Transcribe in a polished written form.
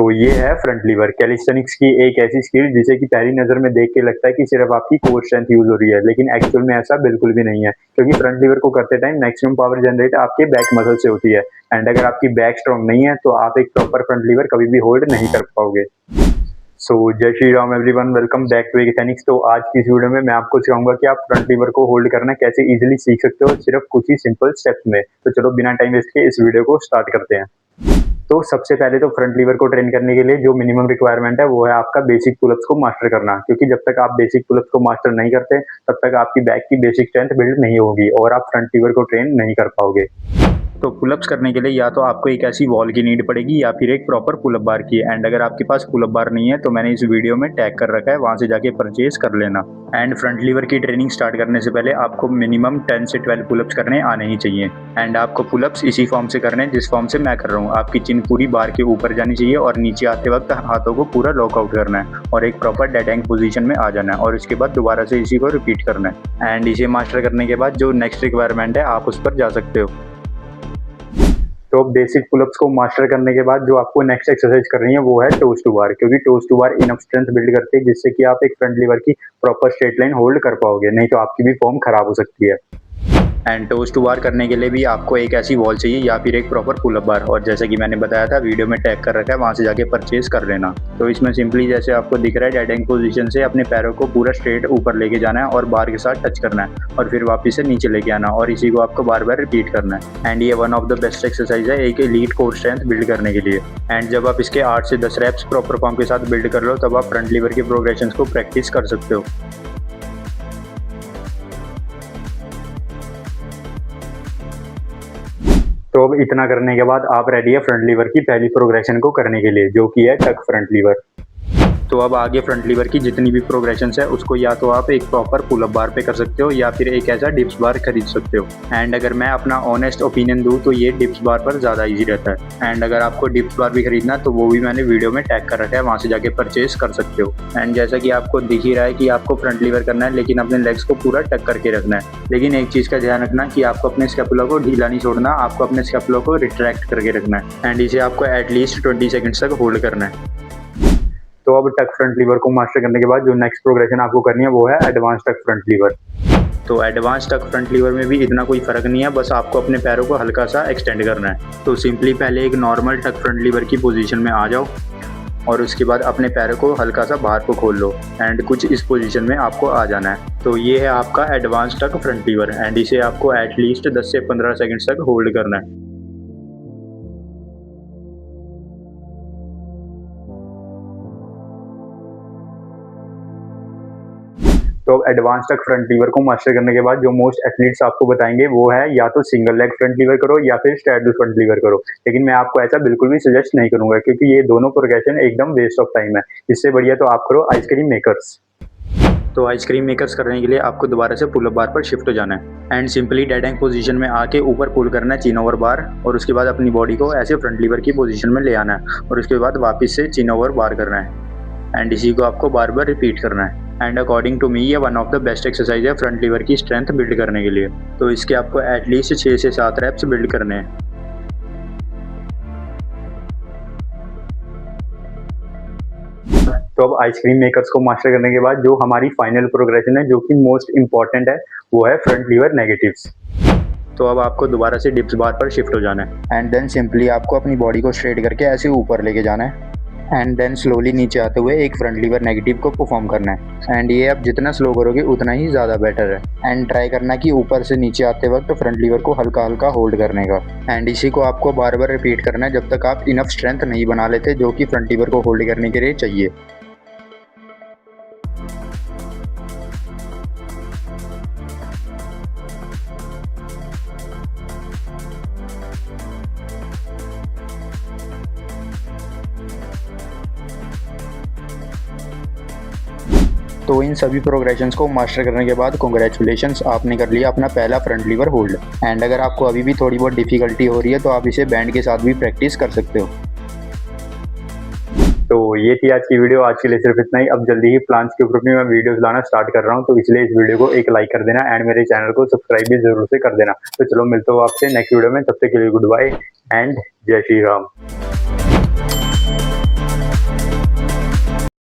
तो ये है फ्रंट लीवर कैलिस्थेनिक्स की एक ऐसी स्किल जिसे कि पहली नज़र में देख के लगता है कि सिर्फ आपकी कोर स्ट्रेंथ यूज हो रही है, लेकिन एक्चुअल में ऐसा बिल्कुल भी नहीं है, क्योंकि फ्रंट लीवर को करते टाइम मैक्सिमम पावर जनरेट आपके बैक मसल से होती है। एंड अगर आपकी बैक स्ट्रांग नहीं है तो आप एक प्रॉपर फ्रंट लीवर कभी भी होल्ड नहीं कर पाओगे। सो जय Shri Ram everyone, welcome back to एकेथेनिक्स। तो आज की इस वीडियो में मैं आपको सिखाऊंगा कि आप फ्रंट लीवर को होल्ड करना कैसे इजीली सीख सकते हो सिर्फ कुछ ही सिंपल स्टेप्स में। तो चलो बिना टाइम वेस्ट के इस वीडियो को स्टार्ट करते हैं। तो सबसे पहले तो फ्रंट लीवर को ट्रेन करने के लिए जो मिनिमम रिक्वायरमेंट है वो है आपका बेसिक पुलअप्स को मास्टर करना, क्योंकि जब तक आप बेसिक पुलअप्स को मास्टर नहीं करते तब तक आपकी बैक की बेसिक स्ट्रेंथ बिल्ड नहीं होगी और आप फ्रंट लीवर को ट्रेन नहीं कर पाओगे। तो पुलअप्स करने के लिए या तो आपको एक ऐसी वॉल की नीड पड़ेगी या फिर एक प्रॉपर पुलअप बार की। एंड अगर आपके पास पुलअप बार नहीं है तो मैंने इस वीडियो में टैग कर रखा है, वहां से जाके परचेज कर लेना। एंड फ्रंट लीवर की ट्रेनिंग स्टार्ट करने से पहले आपको मिनिमम 10 से 12 पुलअप्स करने आने ही चाहिए। एंड आपको पुलअप्स इसी फॉर्म से करने हैं जिस फॉर्म से मैं कर रहा हूँ। आपकी चिन पूरी बार के ऊपर जानी चाहिए और नीचे आते वक्त हाथों को पूरा लॉकआउट करना है और एक प्रॉपर डेड एंग पोजीशन में आ जाना है और उसके बाद दोबारा से इसी को रिपीट करना है। एंड इसे मास्टर करने के बाद जो नेक्स्ट रिक्वायरमेंट है आप उस पर जा सकते हो। तो बेसिक पुलअप्स को मास्टर करने के बाद जो आपको नेक्स्ट एक्सरसाइज करनी है वो है टोस टू बार, क्योंकि toes to bar enough strength build करते हैं जिससे कि आप एक फ्रंट लीवर की प्रॉपर स्ट्रेट लाइन होल्ड कर पाओगे, नहीं तो आपकी भी फॉर्म खराब हो सकती है। एंड टोस टू बार करने के लिए भी आपको एक ऐसी वॉल चाहिए या फिर एक प्रॉपर पुलअप बार, और जैसे कि मैंने बताया था वीडियो में टैग कर रखा है, वहां से जाके परचेज कर लेना। तो इसमें सिंपली जैसे आपको दिख रहा है डेड एंग पोजीशन से अपने पैरों को पूरा स्ट्रेट ऊपर लेके जाना है और बार के साथ टच करना है और फिर वापस से नीचे लेके आना और इसी को आपको बार बार रिपीट करना है। एंड ये one of the best exercise है एक एलीट कोर स्ट्रेंथ बिल्ड करने के लिए। एंड जब आप इसके 8 से 10 रैप्स प्रॉपर फॉर्म के साथ बिल्ड कर लो तब आप फ्रंट लीवर के प्रोग्रेशन को प्रैक्टिस कर सकते हो। तो अब इतना करने के बाद आप रेडी है फ्रंट लीवर की पहली प्रोग्रेशन को करने के लिए, जो कि है टक फ्रंट लीवर। तो अब आगे फ्रंट लीवर की जितनी भी प्रोग्रेशन है उसको या तो आप एक प्रॉपर पुलअप बार पे कर सकते हो या फिर एक ऐसा डिप्स बार खरीद सकते हो। एंड अगर मैं अपना ऑनेस्ट ओपिनियन दूं तो ये डिप्स बार पर ज़्यादा इजी रहता है। एंड अगर आपको डिप्स बार भी खरीदना तो वो भी मैंने वीडियो में टैग कर रखा है, वहाँ से जाके परचेज कर सकते हो। एंड जैसा कि आपको दिख ही रहा है कि आपको फ्रंट लीवर करना है लेकिन अपने लेग्स को पूरा टक करके रखना है। लेकिन एक चीज़ का ध्यान रखना कि आपको अपने स्कैपुला को ढीला नहीं छोड़ना, आपको अपने स्कैपुला को रिट्रैक्ट करके रखना है। एंड इसे आपको एटलीस्ट 20 सेकेंड्स तक होल्ड करना है। तो अब टक फ्रंट लीवर को मास्टर करने के बाद जो नेक्स्ट प्रोग्रेशन आपको करनी है वो है एडवांस टक फ्रंट लीवर। तो एडवांस टक फ्रंट लीवर में भी इतना कोई फर्क नहीं है, बस आपको अपने पैरों को हल्का सा एक्सटेंड करना है। तो सिंपली पहले एक नॉर्मल टक फ्रंट लीवर की पोजीशन में आ जाओ और उसके बाद अपने पैरों को हल्का सा बाहर को खोल लो एंड कुछ इस पोजीशन में आपको आ जाना है। तो ये है आपका एडवांस टक फ्रंट लीवर एंड इसे आपको एटलीस्ट 10 से 15 सेकेंड्स तक होल्ड करना है। तो अब एडवांस तक फ्रंट लीवर को मास्टर करने के बाद जो मोस्ट एथलीट्स आपको बताएंगे वो है या तो सिंगल लेग फ्रंट लीवर करो या फिर स्ट्रैडल फ्रंट लीवर करो। लेकिन मैं आपको ऐसा बिल्कुल भी सजेस्ट नहीं करूंगा क्योंकि ये दोनों प्रोग्रेशन एकदम वेस्ट ऑफ टाइम है। इससे बढ़िया तो आप करो आइसक्रीम मेकर्स। तो आइसक्रीम मेकर्स करने के लिए आपको दोबारा से पुल अप बार पर शिफ्ट हो जाना है and simply dead Ang position में आके ऊपर पुल करना है चिन ओवर बार और उसके बाद अपनी बॉडी को ऐसे फ्रंट लीवर की पोजीशन में ले आना है और उसके बाद वापस से चिन ओवर बार करना है एंड इसी को आपको बार बार रिपीट करना है। एंड अकॉर्डिंग टू मी ये one of the best exercise है फ्रंट लीवर की स्ट्रेंथ बिल्ड करने के लिए। तो इसके आपको एटलीस्ट 6 से 7 रैप्स बिल्ड करने हैं। तो अब आइसक्रीम मेकर्स को मास्टर करने के बाद जो हमारी फाइनल प्रोग्रेशन है जो कि मोस्ट इंपॉर्टेंट है वो है फ्रंट लीवर नेगेटिव्स। तो अब आपको दोबारा से डिप्स बार पर शिफ्ट हो जाना है एंड देन सिंपली आपको अपनी बॉडी को स्ट्रेट करके ऐसे ऊपर लेके जाना है एंड देन स्लोली नीचे आते हुए एक फ्रंट लीवर नेगेटिव को परफॉर्म करना है। एंड ये आप जितना स्लो करोगे उतना ही ज़्यादा बेटर है। एंड ट्राई करना कि ऊपर से नीचे आते वक्त फ्रंट लीवर को हल्का हल्का होल्ड करने का एंड इसी को आपको बार बार रिपीट करना है जब तक आप इनफ स्ट्रेंथ नहीं बना लेते जो कि फ्रंट लीवर को होल्ड करने के लिए चाहिए। तो इन सभी प्रोग्रेशंस को मास्टर करने के बाद कॉन्ग्रेचुलेशंस, आपने कर लिया अपना पहला फ्रंट लीवर होल्ड। एंड अगर आपको अभी भी थोड़ी बहुत डिफिकल्टी हो रही है तो आप इसे बैंड के साथ भी प्रैक्टिस कर सकते हो। तो ये थी आज की वीडियो। आज के लिए सिर्फ इतना ही। अब जल्दी ही प्लान्स के ऊपर भी मैं वीडियोस लाना स्टार्ट कर रहा हूँ, तो इसलिए इस वीडियो को एक लाइक कर देना एंड मेरे चैनल को सब्सक्राइब भी जरूर से कर देना। तो चलो मिलते हो आपसे नेक्स्ट वीडियो में, तब तक के लिए गुड बाय एंड जय श्री राम।